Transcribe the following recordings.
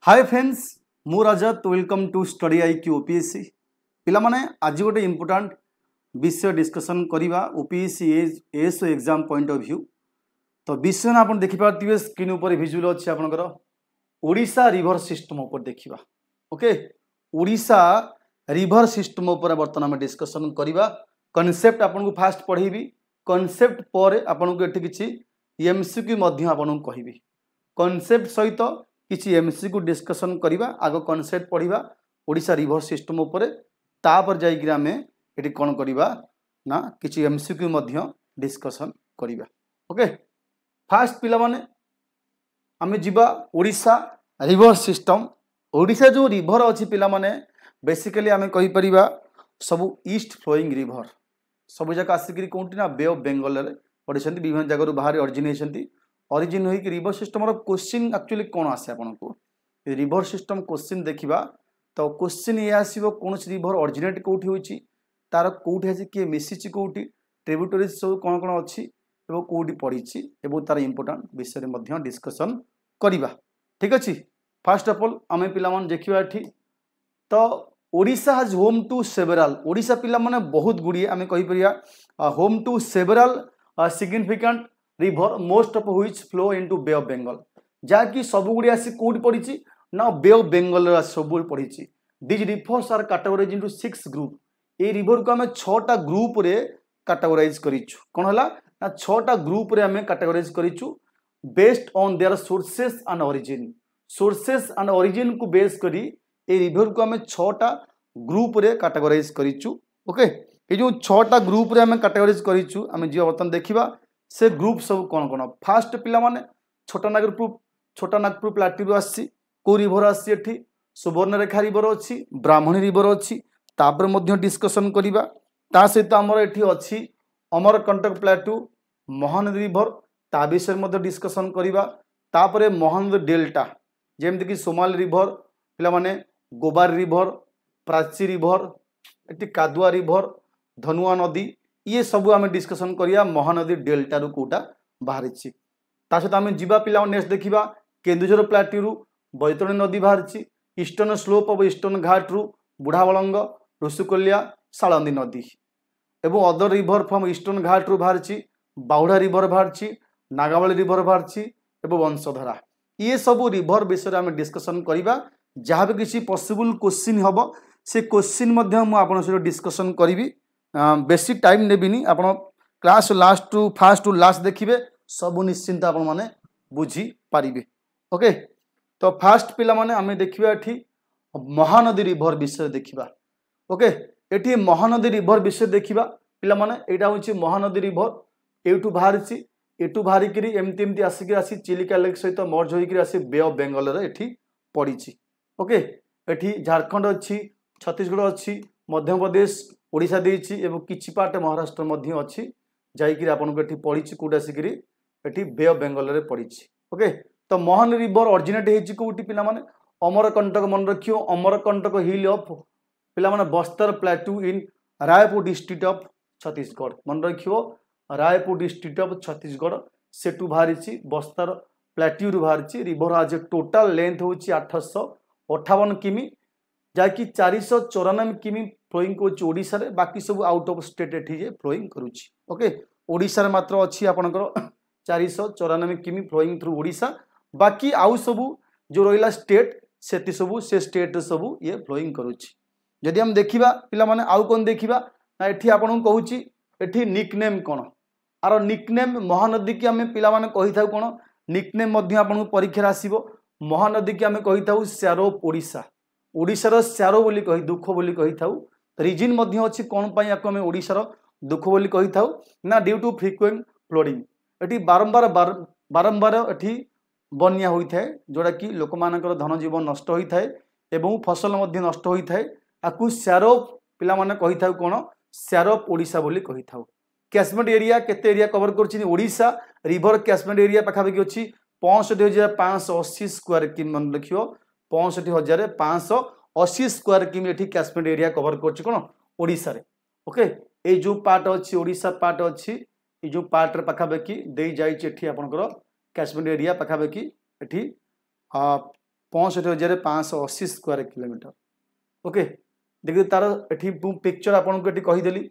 हाय friends मु Rajat welcome to study IQ OPSC पिला माने आज गोटे इंपोर्टाट विषय डिस्कशन करवा ओपीएससी एस एग्जाम पॉइंट ऑफ व्यू तो विषय आप देखि पार्थिबे स्क्रीन ऊपर विजुअल अछि आपनकर ओडिशा रिवर सिस्टम ऊपर देखिबा ओके ओडिशा रिवर सिस्टम ऊपर वर्तमान में डिस्कशन करवा कांसेप्ट आपन को फास्ट पढ़ेबी कांसेप्ट पर आपन को एठी किछि एमसीक्यू मध्य आपन को कहबी कांसेप्ट सहित किसी एमसीक्यू डिस्कशन करवा आग कॉन्सेप्ट पढ़ा ओडिशा रिवर सिस्टम उपरे तापर जाइक आम ये कौन करवा ना किसी एमसीक्यू मध्य डिस्कशन करवा ओके फास्ट पिला माने आम जीवा ओडिशा रिवर सिस्टम ओडिशा जो रिवर अच्छी पिला माने बेसिकली आम कहि परिबा सब ईस्ट फ्लोइंग रिवर सब जगह आसिक कौटी ना बे ऑफ बेंगल पढ़ी विभिन्न जगह बाहर अरिजिन ऑरिजिन होई कि रिवर सिस्टम क्वेश्चन एक्चुअली कौन आसे आपको रिवर सिस्टम क्वेश्चन देखा तो क्वेश्चन ये आसो कौन रिवर अरिजिनेट कौटी होची तार कौटी आज किए मिसी कौटी ट्रिब्यूटरीज सब कौन कौन अच्छी कौटी पढ़ी तार इंपोर्टाट विषय डिस्कसन करवा ठीक अच्छे फास्ट ऑफ ऑल आम पे देखा ये तो ओडिशा हाज होम टू सेवेराल ओडिशा पिला माने बहुत गुड़िए आम कहीपर home to several significant river most of which flow into bay of Bengal जहाँकि सब गुड़ी आसी कौट पड़ी ना बे ऑफ बेंगल सब पड़ी these rivers are categorize into 6 group ए रिवर को आम 6टा ग्रुप रे कैटेगराइज करिछु कोन हला ना 6टा ग्रुप रे आम कैटेगराइज करिछु based on their sources and origin को बेस करी ए रिवर को आम 6टा ग्रुप रे कैटेगराइज करिछु ओके ये जो 6टा ग्रुप रे आम कैटेगराइज करिछु आम जे बर्तन देखिबा से ग्रुप सब कौन कौन फास्ट पिला माने छोटा नागपुर प्लाटू आसी को रिवर आसी सुवर्णरेखा रिवर अच्छी ब्राह्मणी रिवर अच्छी तापर मध्य डिस्कशन करवा ता सहित आमर एठी अच्छी अमरकंटक प्लाटू महानदी रिवर ता विषय मध्य डिस्कशन करवा तापरे महानदी डेल्टा जेमती कि सोमाली रिवर पिला माने गोबार रिवर प्राची रिवर एटी कादुआ रिवर धनुआ नदी ये सब आम डिस्कसन करिया महानदी डेल्टा रु कोटा बाहरी सहित आम जीवा पिला नेक्स्ट देखा केन्दुझर प्लाटू बैतरणी नदी बाहरी ईस्टर्न स्लोप ऑफ ईस्टर्न घाट रु बुढ़ाबलंग ऋषिकोलिया सालंदी नदी एवं अदर रिवर फ्रॉम ईस्टर्न घाट रु बाहरी बाहुड़ा रिवर बाहरी नागावली रिवर बाहरी एवं वंशधरा ये सब रिवर विषय आम डिस्कसन करवा जहाँ भी किसी पॉसिबल क्वेश्चन हम से क्वेश्चन आप डिस्कसन करी बेसी टाइम नेबिनी आप class last to first to last देखिए सब निश्चिंत आपण माने बुझी पारिबे ओके तो फास्ट पिला माने आमे देखिबा एठी महानदी रिवर विषय देखिबा ओके एठी महानदी रिवर विषय देखिबा पिला माने एटा होची महानदी रिवर एठू बाहरिची एठू बाहरी करी एमती एमती आसी चिलिका लेक सहित मर्ज होई करी आसी बे ऑफ बेंगल रे एठी पड़ीची ओके एठी झारखंड अच्छी छत्तीसगढ़ अच्छी मध्य प्रदेश ओडिशा देइछि एवं किछि पार्ट महाराष्ट्र मध्य अच्छी जाइकरी आपन को एठी पड़ीछि कोटा सिकरी एठी बे ऑफ बेंगल रे पड़ीछि ओके तो महानदी रिवर ओरिजिनेट हेछि कोठी पिला माने अमरकंटक मन रखियो अमरकंटक हिल ऑफ पिला माने Bastar plateau in Raipur district of Chhattisgarh मन रखियो रायपुर डिस्ट्रिक्ट ऑफ छत्तीसगढ़ सेटू बाहरिछि बस्तर प्लेट्यू रु बाहरिछि रिवर आज टोटल लेंथ होछि 858 किमी जाकि 494 किमी फ्लोइंग को ओडिशा रे बाकी सब आउट ऑफ स्टेट एठी फ्लोइंग करूची ओके ओडिशा रे मात्र अछि आपनकर 494 किमी फ्लोइंग थ्रू ओडिशा बाकी आउ सब जो रहिला स्टेट सेति सब से स्टेट सब ये फ्लोइंग करूची यदि हम देखिबा पिला माने आउ कोन देखिबा ना एठी आपन को कहूची एठी निकनेम कोन आरो निकनेम महानदी की हमें पिला माने कहि थाउ कोन निकनेम मध्य आपन को परीक्षा आसीबो महानदी की हमें कहि थाउ सैरो ओडिशा ओडिशार सैरो बोली कहि दुख बोली कहि थाउ रिजिन मध्य अच्छी कौन पाई आपको हमें ओडिशार दुख बोली कहि थाउ ना ड्यू टू फ्रिक्वेंट फ्लोडिंग एटी बारंबार एटी बन्या होई थाए जोड़ा कि लोक मानकर धन जीवन नष्ट होई थाए एवं फसल मध्य नष्ट होई थाए आकु सैरो पिला माने कहि थाउ कोन सैरो ओडिशा बोली कहि थाउ कैचमेंट एरिया केते एरिया कवर करछि ओडिशा रिवर कैचमेंट एरिया पाखापाखि अछि 65,580 स्क्वायर किमी मन रखियो 65,580 स्क्वायर किमी एठी कैचमेंट एरिया कवर करछि कोन ओडिशा रे ओके ए जो पार्ट अछि ओडिशा पार्ट अछि ए जो पार्ट रे पाखापाखि देई जाई छि एठी आपनकर कैचमेंट एरिया पाखापाखि एठी 65,580 स्क्वायर किलोमीटर। ओके देखिए तार एठी पिक्चर आपको ये कहीदेली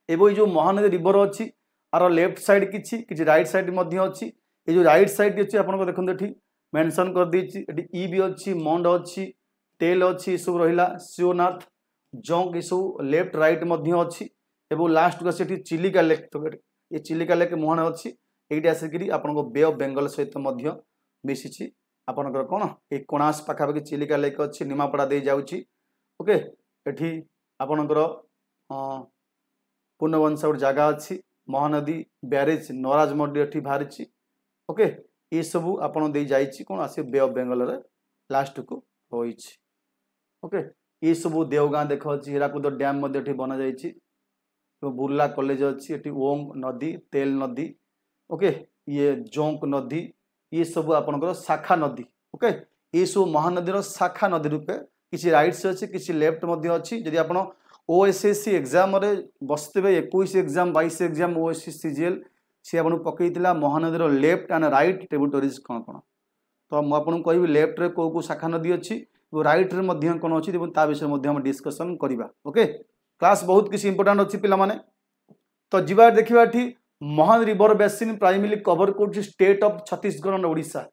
एवं जो महानदी रिवर अच्छी आर लेफ्ट साइड किसी राइट साइड अच्छी ये जो राइट साइड अच्छी आपको देखते ये मेंशन कर देछि ई भी अच्छी मंड अच्छी टेल अच्छी सब रहा शिवनाथ जंक ये सब लेफ्ट राइट अच्छी एवं लास्ट को आसी चिलिका लेक तो ये चिलिका लेक मुहाण अच्छी ये आसिक आपको बे ऑफ बेंगल सहित मिसी आपंकर कौन ये कोणास पाखापाखि चिलिका लेक अच्छी निमापड़ा दे जाऊँगी ओके एठी आपणकर पूर्णवंश गोटे जगह अच्छी महानदी ब्यारेज नराज मडी एठी बाहरी ओके ये सब आपन दे जाइए कौन आस बे ऑफ बेंगल लास्ट को रही ओके ये सब देवगाँ देख अच्छी हीराकुद डैम बना जाइए बुर्ला कॉलेज अच्छी एटी ओंग नदी तेल नदी ओके ये जोंक नदी ये सब आपनकर शाखा नदी ओके ये सब महानदीर शाखा नदी रूपे किसी राइट से अच्छी किसी लेफ्ट अच्छी जदि आप ओएसएससी एग्जाम बसते 21 एग्जाम 22 एग्जाम ओएससी सीजीएल सी आपको पकईला महानदीर लेफ्ट एंड राइट ट्रिब्यूटरीज कौन कौन तो मुझे कहि लेफ्ट रे को शाखा नदी अच्छी राइट रे कौन अच्छी विषय डिस्कसन करवा ओके क्लास बहुत किसी इंपोर्टाट अच्छी पिला तो जीवा देखा महान रिवर बेसिन प्राइमरी कवर कर state of Chhattisgarh and Odisha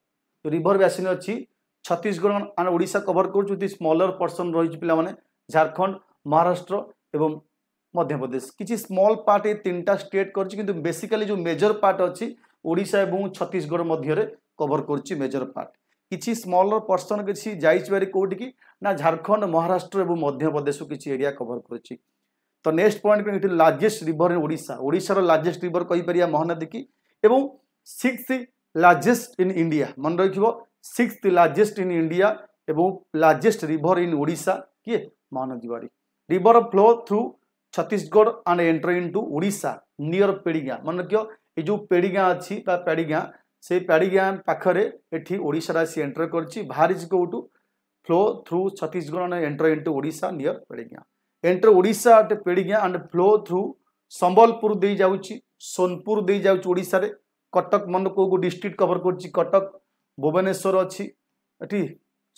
river basin अच्छी छत्तीसगढ़ एंड ओडिशा कवर कर स्मॉलर पर्सन रही पिला झारखंड महाराष्ट्र एवं मध्य प्रदेश किसी स्मॉल पार्ट ये 3टा स्टेट कर बेसिकली जो मेजर पार्ट अच्छी ओडिशा एवं छत्तीसगढ़ मध्य कवर कर मेजर पार्ट किसी स्मॉलर पर्सन किसी जाइए कौटी की ना झारखंड महाराष्ट्र एवं मध्य प्रदेश किसी एरिया कवर कर तो next point largest river in Odisha ओडिशार लार्जेस्ट रिवर कहीपर महानदी की एवं 6th लार्जेस्ट इन इंडिया मन रख 6th लार्जेस्ट इन इंडिया एवं लार्जेस्ट रिवर इन ओडिशा किए महानदी बाड़ी river flow through Chhattisgarh and enter into Odisha near पेड़ीगाँ मन रख ये जो पेड़ीगाँ अच्छी पेड़ीगाँ से पेड़ीगाँ पाखरे एठी ओडिशा आसी एंटर कर कौटू flow through Chhattisgarh and enter into Odisha near पेड़ीगाँ एंटर ओडिशा एट पेड़ीगाँ एंड फ्लो थ्रू संबलपुर दे जाउची सोनपुर दे जाउची ओडिशा रे कटक मन को डिस्ट्रिक्ट कवर कर कटक भुवनेश्वर अच्छी एटी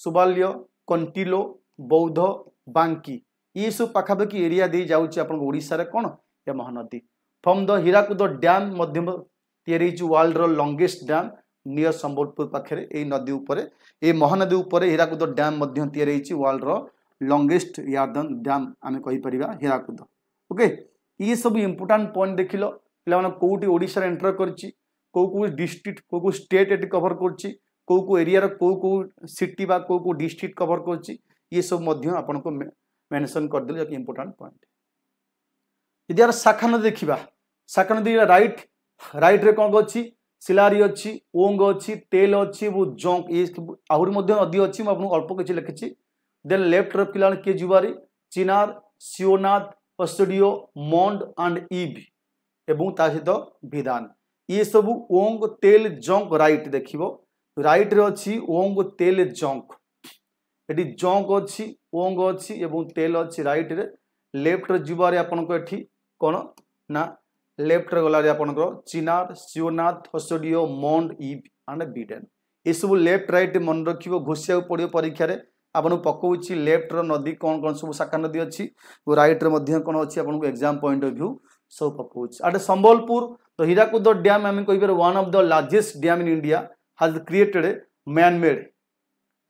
सुबाल्य कंटिलो बौद्ध बांकी ये सब पाखापाखि एरिया दे जाउची आपन ओडिशा रे कौन ये Mahanadi from the Hirakud dam मध्यम तैयारी वर्ल्ड रो लॉन्गेस्ट डैम नियर संबलपुर पाखे ये नदी उपरे ये महानदी उपरे हीराकुद डैम मध्यम तैयारी वर्ल्ड रो लॉन्गेस्ट यार्दन डैम आम कहीपर हीराकुद ओके ये सब इंपोर्टाट पॉइंट देख लो पे कौटी ओडिशा एंटर कर डिस्ट्रिक्ट को स्टेट ये कवर कर एरिया को सिटी बा को डिस्ट्रिक्ट कवर कर ये सब आपन को मेंशन कर दिल इंपोर्टाट पॉइंट यदि यार शाखा नदी देखा शाखा नदी राइट राइट रे कौन अच्छी सिलारी अच्छी ओंग अच्छी तेल अच्छी वो जोंक ये आहरी नदी अच्छी मुझे अल्प किसी लिखी देन लेफ्ट पिला किए जुआरी चिनार शिवनाथ अस्टोडियो मंड एंड ईव एवं सहित विधान ये सब ओंग तेल जंक राइट देख राइट रे अच्छी ओंग तेल जंक ये जंक अच्छी ओंग अच्छी एवं तेल अच्छी राइट रे लेफ्ट रे जुआरी आपन को एठी कौन ना लेफ्ट रे गला आपनकर चिनार शिवनाथ अस्टोडियो मंड ईव एंड विडेन ये सब लेफ्ट राइट मन रख घोषिया पड़ो परीक्षा रे आपन पकाउछि लेफ्ट रो नदी कौन कौन सब शाखा नदी अच्छी राइट रे कौन अच्छी आपन को एग्जाम पॉइंट ऑफ व्यू सब पकाउछि आटे संबलपुर तो हीराकुद डैम आम कहीपर one of the largest dam in India has created man made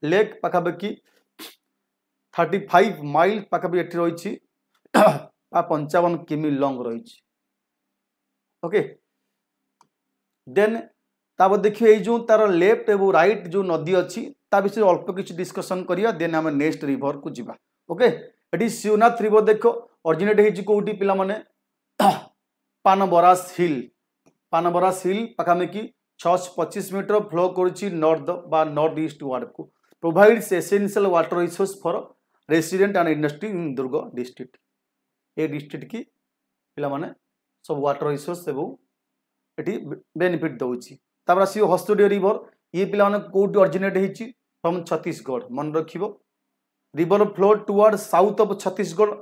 lake पाखापाखि 35 माइल पाखापाखि एठी रही 55 किमी लंग रही ओके देन तापर देखिए जो तार लेफ्ट एवं राइट जो नदी अच्छी ता विषय अल्प किसी डिस्कसन करिया देन आम नेक्स्ट रिवर को जीवा ओके ये शिवनाथ रिवर देख ऑरिजिनेट होती पिला माने पानबरास हिल पाखापाखि 625 मीटर फ्लो कर नॉर्थ बा नॉर्थ ईस्ट वार्ड को provides essential water resource for resident and industry in Durg district A district की पिला माने सब वाटर रिसोर्स एवं ये बेनिफिट दौची आसी हस्तोडियो रिवर ये पिला कौटी ऑरिजिनेट होती फ्रॉम छत्तीसगढ़ मन रख river flow toward south of Chhattisgarh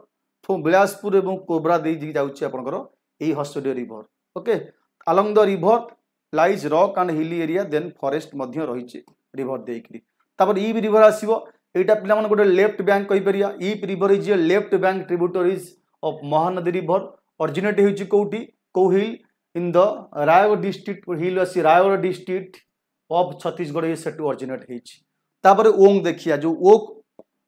from Bilaspur एवं कोबरा दे जाउची आपनकर एई Hasdeo river okay along the river lies rock and hilly area then forest मध्य रही रिवर देकरी तापर ईब रिवर आसीबो एटा पिला मन गोटे लेफ्ट बैंक कहि परिया Ib river is a left bank tributaries of Mahanadi river originate होइछि कोउटी को hill in the Raigarh district hill अछि रायगढ़ डिस्ट्रिक्ट ऑफ छत्तीसगढ़ ये सेटू ओरिजिनेट होइछि तापर ओंग देखिया जो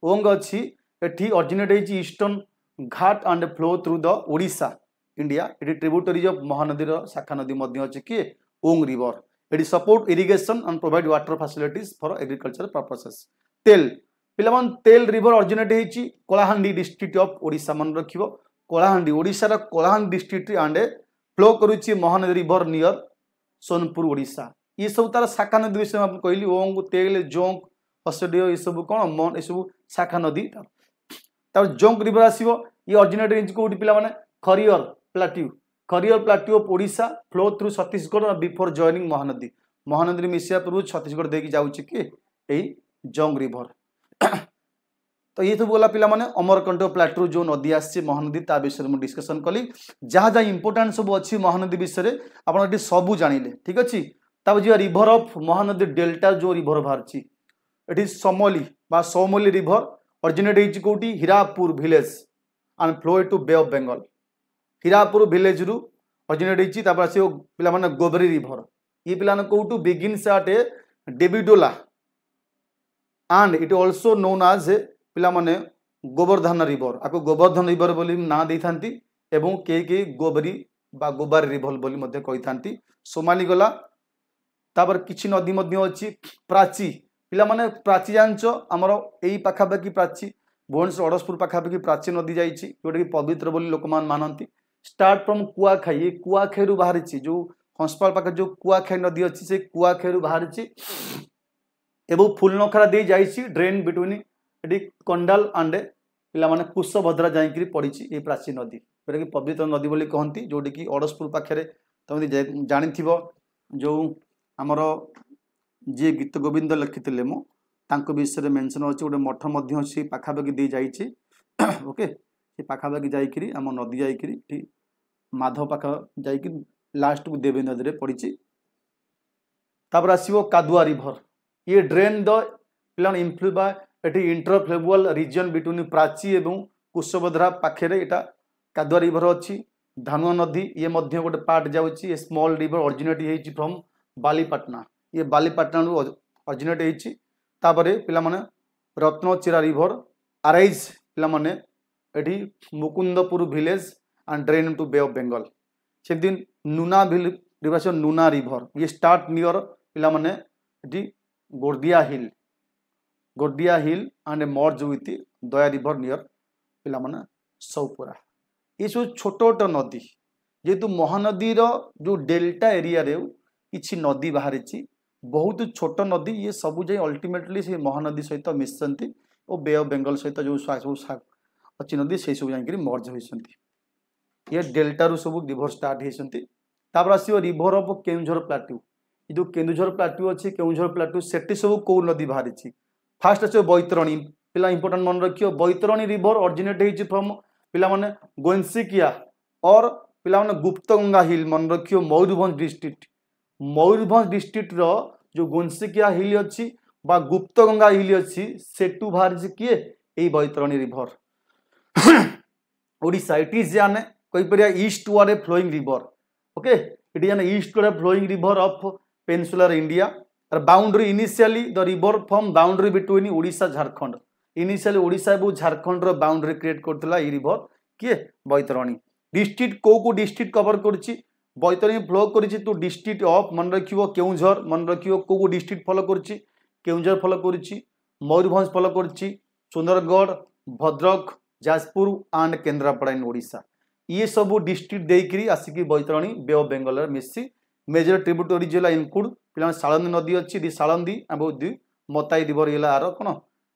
ओंग अछि एठी ओरिजिनेट होइछि eastern Ghat and flow through the Odisha India it tributaries of Mahanadi शाखा नदी मध्य अछि कि Ong river it support irrigation and provide water facilities for agriculture purposes Tel पिलामन तेल रिवर ओरिजिनेट होइछि कोलाहांडी डिस्ट्रिक्ट ऑफ ओडिशा मन रखिबो कोलाहांडी ओडिशा रा कोलाहांडी डिस्ट्रिक्ट एंड फ्लो करूछि महानदी रिवर नियर सोनपुर ओडिशा ये सब तार शाखा नदी विषय में कहली ओंग तेल जोंक हसडियो ये सब कोन मन ये सब शाखा नदी तार जोंक रिवर आसीबो ये ओरिजिनेट होइछि कोठी पिला माने Khariar plateau of Odisha flow through Chhattisgarh before joining Mahanadi Mahanadi मिसिया पूर्व छत्तीसगढ़ देकी जाउछि कि एई जोंग रिवर तो ये सब बोला पिला माने अमरकंटक प्लाट्यू जो नदी आसी महानदी ता विषय में डिस्कशन कली जहाँ जहाँ इंपोर्टेंट सब अच्छी महानदी विषय आप सबू जानिले ठीक अच्छे तब जी रिवर ऑफ महानदी डेल्टा जो रिवर बाहरी ये समली बा सौमली रिवर ओरिजिनेट होइछि कोठी Hirapur village and flow to bay of Bengal Hirapur village रु ओरिजिनेट होइछि तापर आसी पिला माने गोबरी रिवर ये पिला माने कोठू begins at Devidola and it also known as पिला माने गोवर्धन रिवर आपको गोवर्धन रिवर बोली ना दे थांती एवं के गोबरी बा गोबारी रिवर बोली मध्ये कहि थांती सोमाली गला तापर किछि नदी मध्ये अछि प्राची पिला माने प्राची जानचो हमर एई पाखापाखी प्राची भुवनेश्वर अड़सपुर पाखापाखी प्राची नदी जाइछि जोटा कि पवित्र बोली लोकमान मानती स्टार्ट फ्रॉम कुआखाई ये कुआखाई रु बाहरिछि जो हंसपाल पाखे जो कुआखाई नदी अछि से कुआखाई रु बाहरिछि एवं फुलनखरा दे जाइछि ड्रेन बिटवीन एटी कंडाल एंड पिला माने कुशभद्रा जाइकरी पड़िछि ये प्राची नदी जोटा कि पवित्र नदी बोली कहंती जोटी कि अड़सपुर पाखे तुम जानिथिबो जो आमर जी गीत गोविंद लिखिथिले मो तांको विषय मेंशन अछि गोटे मठ मध्य अछि पाखापाखी दे जाइछि ओके से पाखापाखी जाइकरी आम नदी जाइकरी माधव पाखा जाइकरी लास्ट को देवी नदी रे पड़िछि तापर आसीबो कादुआ रिवर ये drain the plain inflow by at interfluvial region between Prachi एवं कुशभद्रा पाखे एटा कादुआ रिवर अछि धानुआ नदी ये मध्य गोटे पार्ट जाउछि ए स्मॉल रिवर ओरिजिनेट होइछि फ्रॉम बालीपाटना ये बालीपाटना रु ओरिजिनेट होइछि तापरे पिला माने रत्नचिरा रिवर अराइज पिला माने at Mukundpur village and drain to bay of Bengal से दिन नूना रिवर से नूना रिवर ये स्टार्ट नियर पिला माने at Gordia hill and merge with Daya river near पिला माने सौपुरा ये सब छोट छोट नदी जेहेतु महानदी जो डेल्टा एरिया रे किछि नदी बाहरी बहुत छोट नदी ये सब जाए अल्टीमेटली से महानदी सहित मिशंती और बे ऑफ बेंगल सहित जो सब अच्छी नदी से सब जाकर मर्ज होती ये डेल्टा रु सब रिवर स्टार्ट होती तापर आसो रिवर ऑफ केन्दुझर प्लाट्यू ये जो केन्दुझर प्लाट्यू अच्छी केन्दुझर प्लाट्यू से सब कौ नदी बाहरी फास्ट आसो बैतरणी पिला इंपोर्टेंट मन रखियो बैतरणी रिवर ओरिजिनेट होइछि फ्रॉम पिला माने गोंसिकिया और पिला माने गुप्तगंगा हिल मन रखियो मयूरभंज डिस्ट्रिक्ट रो जो गोंसिकिया हिल अच्छी बा गुप्तगंगा हिल अच्छी सेटू बाहरी किए एई Baitarani river Odisha it is जाने कहि परिया eastward flowing river okay it is an eastward flowing river of peninsular India और boundary initially the river from boundary between Odisha Jharkhand initially Odisha और झारखंड रो बाउंड्री क्रिएट करतला ई रिवर किए बैतरणी डिस्ट्रिक्ट को डिस्ट्रिक्ट कवर करछि बैतरणी फ्लो करछि तो डिस्ट्रिक्ट ऑफ मन रखियो केउझर मन रखियो को डिस्ट्रिक्ट फॉलो करछि केउझर फॉलो करछि मयूरभंज फॉलो करछि सुंदरगढ़ भद्रक जाजपुर एंड केन्द्रापड़ा इन ओडिशा ये सब डिस्ट्रिक्ट देकरी आसिकी बैतरणी बे ऑफ बेंगल मिसी मेजर ट्रिब्यूटरी जिला इनक्लूड पिला सालंदी नदी अच्छी दी सालंदी दी मताई रिवर ये आर कौन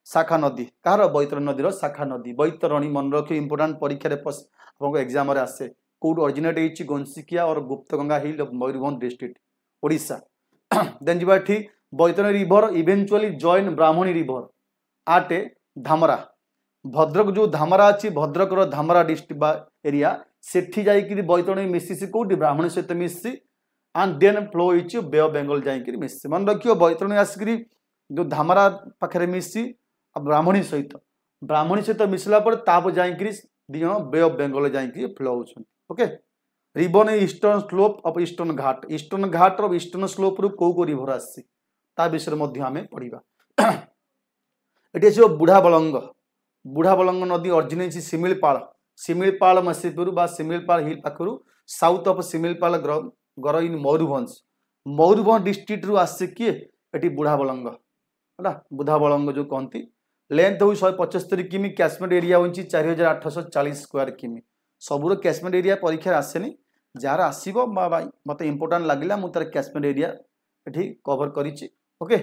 शाखा नदी कहार बैतरणी नदीर शाखा नदी बैतरणी मन रखियो इंपोर्टाट परीक्षा एग्जाम आसे कौट ओरिजिनेट होइछि गोंसिकिया और Guptaganga hill of Mayurbhanj district Odisha then जिबा ठी Baitarani river eventually join Brahmani river आटे धामरा भद्रक जो धामरा अच्छी भद्रक धामरा डिस्ट्रिक्ट एरिया सेठी जाइकरी बैतरणी मिसिसी कौटी ब्राह्मणी सहित मिसिसी एंड देन फ्लो होइछि बे ऑफ बेंगल जाइकरी मिसिसी मन रखियो बैतरणी आसिकरी जो धामरा पाखे मिसी ब्राह्मणी सहित मिसला जाकि दिज बे ऑफ बेंगल जाकि फ्लो होती okay river in eastern slope of eastern Ghat of eastern slope रु को रिवर आसी विषय में पढ़ा ये आस बुढ़ा बलंग नदी ऑरिजिनेट सिमिलपाल मसीपुर सिमिलपाल हिल पाखु साउथ ऑफ सिमिलपाल गर इन मयूरभंज डिस्ट्रिक्ट रु आसे किए ये बुढ़ा बलंग है बुढ़ा बलंग जो कहती लेंथ हो 175 किमी कैचमेंट एरिया हो 4840 स्क्वायर किमी सबूर कैचमेंट एरिया परीक्षा आसेनी जार आसो मत इंपोर्टाट लगे मुझे कैचमेंट एरिया ये कवर करी ओके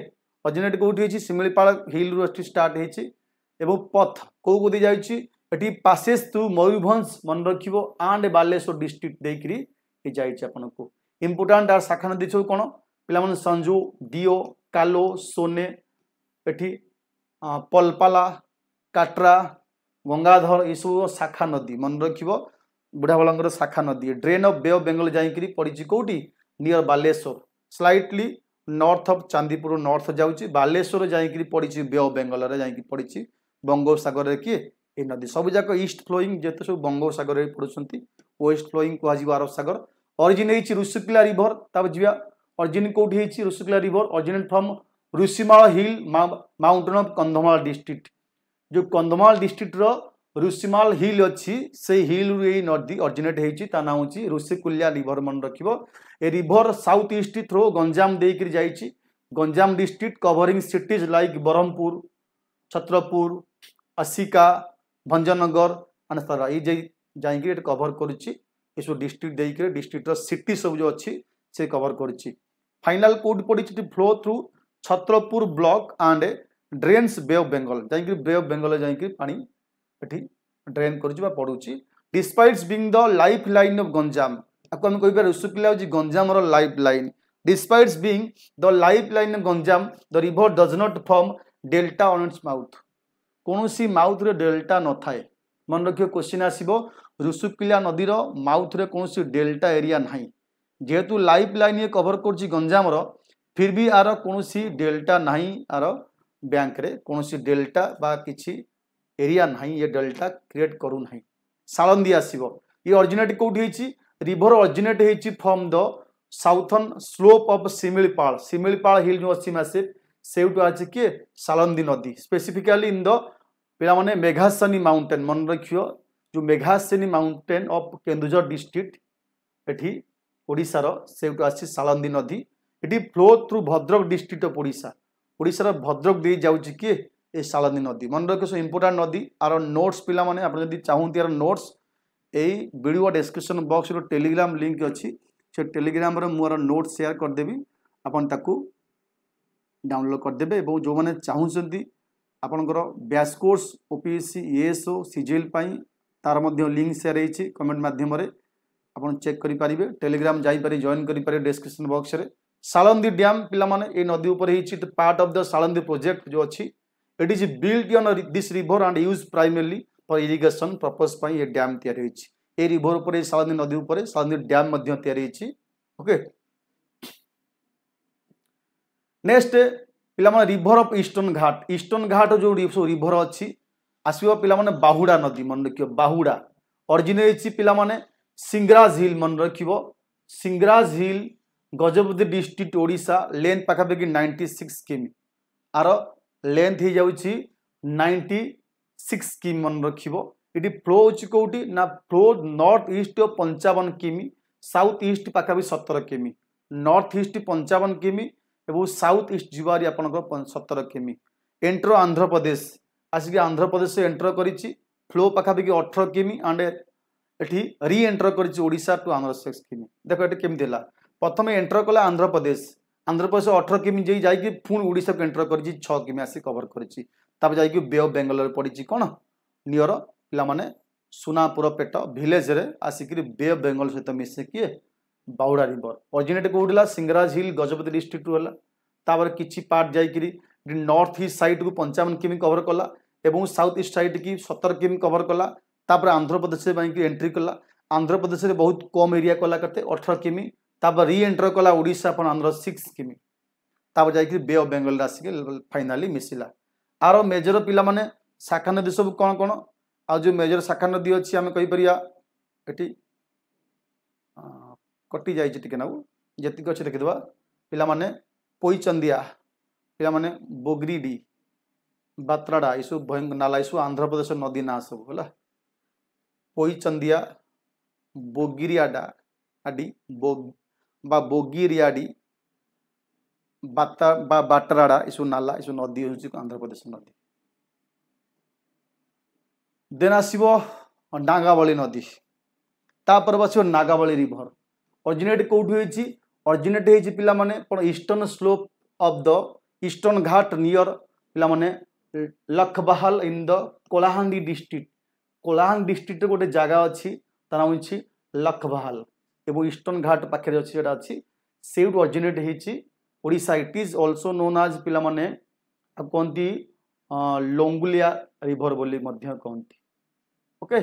ऑरिजिनेट कौटी सिमिलपाल हिल रु स्टार्ट हो पथ कौ को जाइए पासेस थ्रू मयूरभंज मन रख एंड बालेश्वर डिस्ट्रिक्ट देकर जापन को इंपोर्टाट आर शाखा नदी सब कौन पे संजू दियो कालो सोने एटी पलपाला काट्रा गंगाधर ये सब शाखा नदी मन रख बुढ़ा बलंगर शाखा नदी drain of bay of Bengal जाकि पड़ी कौटी near Baleshwar slightly north of Chandipur north जाऊँगी बालेश्वर जाकि पड़ी बे ऑफ बेंगल जाकि पड़ी बंगोपसागर किए ये नदी सब जाक ईस्ट फ्लोइंग जेते सब बंगोपसागर पड़ुंट वेस्ट फ्लोइंग कह अरब सागर ऑरिजिन है ऋषिकुला रिवर तब जी ऑरिजिन कौटी Rushikulya river originate from Rishimal hill mountain of Kandhamal district जो कंधमाल डिस्ट्रिक्ट रो ऋषिमाल हिल अच्छी से हिल नदी ऑरिजिनेट होता नाम हूँ ऋषिकुल्या रिवर मन रख a river south east through Ganjam देकर जाइए Ganjam district covering cities like Brahmapur Chhatrapur Aska Bhanjanagar आनसारा ये जाकि कवर करुच्ची सब डिस्ट्रिक्ट देकर डिस्ट्रिक्टर सिटी सब जो अच्छी से कवर करुच्ची फाइनाल कोड पड़ी flow through Chhatrapur block and drains bay of Bengal जाकि बे ऑफ बेंगल जाकि पानी ये ड्रेन करुच्ची पड़ुची despites being the lifeline of Ganjam आपको हम कह ऋषिकुला हूँ Ganjam lifeline despites being the lifeline of Ganjam the river does not form delta on its mouth कौन सी माउथ रे डेल्टा न थाए मन रखिए क्वेश्चन आसो ऋषिकुल्या नदीर माउथ रे कौन सी डेल्टा एरिया ना जेहेतु लाइफ लाइन ये कवर कर गंजाम फिर भी आर कौन सी डेल्टा ना आर बैंक रे कौन सी डेल्टा बा किसी एरिया ना ये डेल्टा क्रिएट करू ना सालंदी आसो ये ऑरिजिनेट कौटी रिवर ऑरिजिनेट होती from the southern slope of Similipal hill जो अच्छी मैसिव सेउटू आज किए सालंदी नदी specifically in the pay मेघासनी mountain मन रखियो जो Meghasani mountain of Kendujhar district एठी ओडिशार सेउटू आसी सालंदी नदी ये flow through Bhadrak district of ओडिशार भद्रक दे जाउची किए ए सालंदी नदी मन रखियो इंपोर्टाट नदी आर नोट्स पिला माने आप जदि चाहूती यार नोट्स यही वीडियो डिस्क्रिप्शन बॉक्स रो टेलीग्राम लिंक अच्छी से टेलीग्राम रे मोर नोट शेयर करदेवी आपन ताकू डाउनलोड करदेवे और जो मैंने चाहूँगी आपणकर batch course OPSC ASO CGL तार मध्य लिंक शेयर होती कमेंट मध्यम आप चेक करेंगे टेलीग्राम जापर जॉइन करेंगे डिस्क्रिप्शन बॉक्स रे सालंदी डैम पे ये नदी उपर part of the Salandi project जो अच्छी it is built on this river and use primarily for irrigation purpose ये डैम तैयारी ये रिवर उपर सालंदी नदी उपर सालंदी डैम तैयारी ओके नेक्स्ट पिला रिवर ऑफ ईस्टर्न घाट जो रिवर अच्छी आसो पे बाहुड़ा नदी मन रखियो बाहुड़ा ऑरिजिनेट पे सिंगराज हिल मन रखियो सिंगराज हिल गजपति डिस्ट्रिक्ट ओडिशा लेंथ पाखापाखि 96 किमी आर लेंथ हो जाऊँगी 96 किमी मन रखियो ये फ्लो कौटी ना फ्लो नॉर्थ ईस्ट 55 किमी साउथ ईस्ट पाखापाखि 17 किमी नॉर्थ ईस्ट 55 किमी और साउथ ईस्ट जीवारी आपंकर 17 किमी एंटर आंध्र प्रदेश आसिक आंध्र प्रदेश एंटर करी फ्लो पाखापाखि 18 किमी एंड ये री एंटर करोशा टू आंध्र 6 किमी देख ये केमी प्रथम एंटर कला आंध्र प्रदेश 18 किमी जाकि पुणी ओडिशा को एंटर कर 6 किमी आसी कवर कर जाकि बे ऑफ बेंगल पड़ी कौन नियर पे सुनापुर पेट भिलेज रे आसिक बे ऑफ बेंगल सहित मिसे किए बाहुड़ा रिवर ऑरिजिनेट कौटला सिंगराज हिल गजपति डिस्ट्रिक्ट रहा तापर किसी पार्ट जाकि नॉर्थ ईस्ट साइड को 55 किमी कवर कला एवं साउथ ईस्ट साइड की 17 किमी कवर कला तापर आंध्र प्रदेश एंट्री कला आंध्र प्रदेश में बहुत कम एरिया कला करते 18 किमी तापर री एंटर कला ओडिशा आंध्र 6 किमी तापर जाइए बे of Bengal Ashik finally मिसिला are major पिला माने शाखा नदी सब कौन कौन आ जो मेजर शाखा नदी अच्छी आम कहीपर ये कटि जाइए नाऊ जी अच्छे देखीदे पिला माने पोईचंदिया पिला माने बोगरीडी बात्राडा ये सब नाला ये आंध्र प्रदेश नदी ना सब है पोईचंदिया बोगिरियाडा आडि बोगिरियाडी बाटराडा ये नाला ये नदी हूँ आंध्र प्रदेश नदी देन आसो नागावली नदी तापर बस नागावली रिभर ऑरिजिनेट कौटी होती ऑरिजिनेट होती पिला माने eastern slope of the eastern Ghat near पिला माने लखबाहाल इन द कोलाहांडी डिस्ट्रिक्ट गोटे जगह अच्छी तार नाम हूँ लखबाहाल एवं ईस्टर्न घाट पाखे अच्छी से ऑरिजिनेट होती Odisha it is also known as पिला माने कहती लोंगुलिया रिभर बोली कहती ओके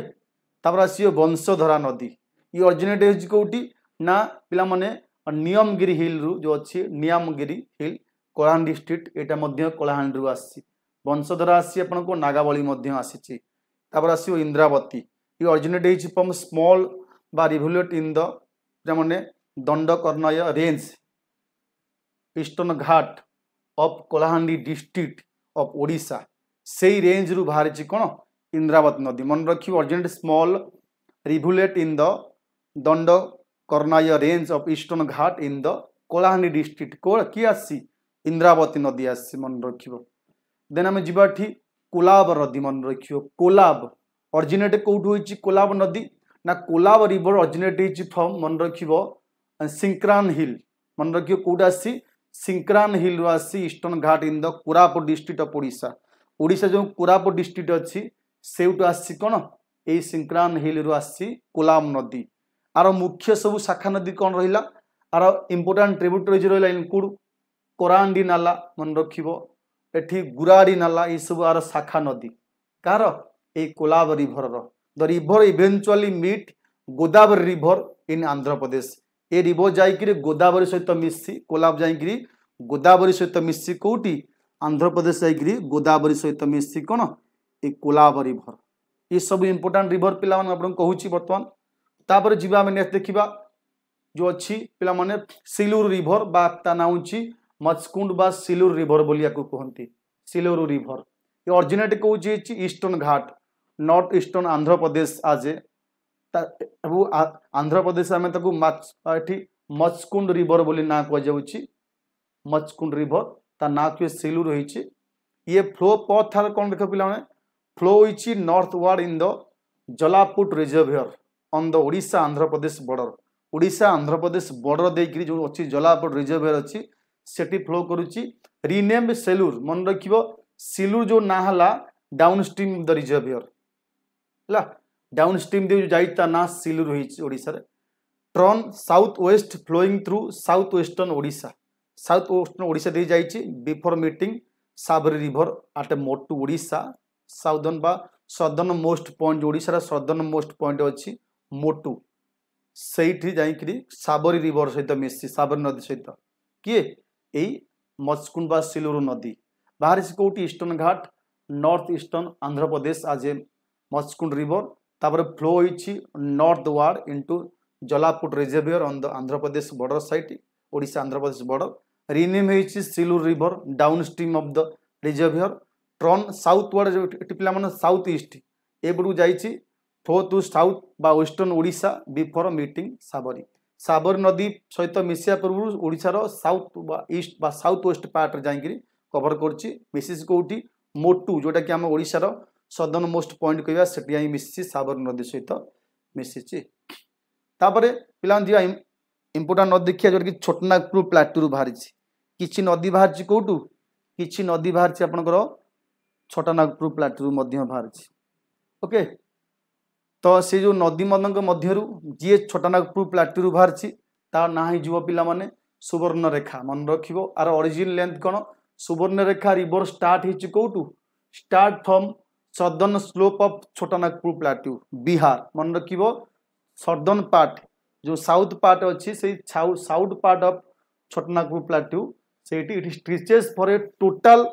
तापर आसियो वंशधरा नदी ये ऑरिजिनेट होती कौटी ना पिला माने नियमगिरी हिल रु जो अच्छी नियमगिरी हिल कलाहांडी डिस्ट्रिक्ट यहाँ कलाहांडी रु आसी वंशधरा आसी आपको नागावली आसी तापर आसियो इंद्रावती ये ऑरिजिनेट होती फ्रॉम स्मॉल बा रिवुलेट इन द माने Dandakaranya range eastern Ghat of Kalahandi district of Odisha से रेंज रु बाहरी कौन इंद्रावती नदी मन रखी originate small rivulet in the Dandakaranya range of eastern Ghat in the Kalahandi district को किए आसी इंद्रावती नदी आसी मन रख देन आम जा कोलाब नदी मन रख कोलाब ऑरिजिनेट कौटू होती कोलाब नदी ना कोलाब रिवर ऑरिजिनेट होती फ्रॉम मन रख सिंक्रान हिल मन रख कौटा आसी सिंक्रान हिल रु आसी eastern Ghat in the Koraput district of Odisha Odisha जो कोरापुट डिस्ट्रिक्ट अच्छी से आसी कौन ये सिंक्रान हिल रु आसी कोलाब नदी आर मुख्य सब शाखा नदी कौन रहा आर इंपोर्टाट ट्रिब्यूटरीज रहा इनक्लूड कोरांडी नाला मन रख गुराड़ी नाला ये सब आर शाखा नदी कार ये Kolab river the river eventually meet Godavari river in Andhra Pradesh ए रिभर जाइए गोदावरी सहित मिसी कोलाब जाइए गोदावरी सहित मिसी कौटी आंध्र प्रदेश जाइए गोदावरी सहित मिसी कौन ये कोलाब रिभर ये सब इंपोर्टाट रिभर पिला कहूँ बर्तमान तापर जी आम नेक्स्ट देखा जो अच्छी पिला माने सिलूर रिभर बा ना हूँ मचकुंड बा सिलूर रिभर बोलिया कहते सिलूर रिभर ये ऑरिजिनेट कौन eastern Ghat north eastern Andhra Pradesh आज आंध्र प्रदेश आम मचकुंड रिभर बोली ना कहुच्छी मचकुंड रिभर ता ना किए सिलूर होती ये फ्लो पथ कौन देख पिला फ्लो होती northward in the Jalaput reservoir on the Odisha Andhra Pradesh border Odisha Andhra Pradesh border देकर जो अच्छी जलापुट रिजर्वियर अच्छी सेठी फ्लो करुच्ची रिनेम्ड सेलूर मन रख सिलूर जो ना है डाउन स्ट्रीम द रिजर्वियर है डाउन स्ट्रीम दे जाइए ना सिलूर होड़शा turn south west flowing through south western Odisha south western Odisha दे जाइए before meeting Sabari river at Motu Odisha southern बा सदर्न मोस्ट पॉइंट ओडिशार सदर्न मोस्ट पॉइंट अच्छी मोटू से जाकि साबरी रिभर सहित मिसी साबरी नदी सहित किए यही मचकुंड बा सिलूर नदी बाहर से कौटी eastern Ghat north eastern Andhra Pradesh आज ए मचकुंड रिभर तापर फ्लो होती northward into Jalaput reservoir on the Andhra Pradesh border side Odisha Andhra Pradesh border rename होती Sileru river downstream of the reservoir turn southward पे साउथ ईस्ट एपटू जाइए फ्लो टू साउथ बा western Odisha before meeting Sabari Sabari नदी सहित मिसिया पूर्व ओडिशार साउथ बा ईस्ट बा साउथ वेस्ट पार्ट जाकि कभर कर कौटी मोटू जोटा कि आम ओडिशार सदर्न मोस्ट पॉइंट कहवा से मिसी साबरी नदी सहित मिसी तापर पिला इंपोर्टाट नदी देखिए जोटा कि छोटनागपुर प्लाटू बाहरी किसी नदी बाहरी कौटू किसी नदी बाहरी आपंकर छोटनागपुर प्लाटू बाहरी ओके तो से जो नदी मध्य जी छोटनागपुर प्लाटू बाहरी तार ना ही जुव पिला माने सुवर्ण रेखा मन रख आर ओरिजिन लेंथ कौन सुवर्ण रेखा रिवर स्टार्ट होती कौटू start from southern slope of Chhotanagpur plateau Bihar मन रख सदर्न पार्ट जो साउथ पार्ट अच्छी से south part of Chhotanagpur plateau से it stretches for a total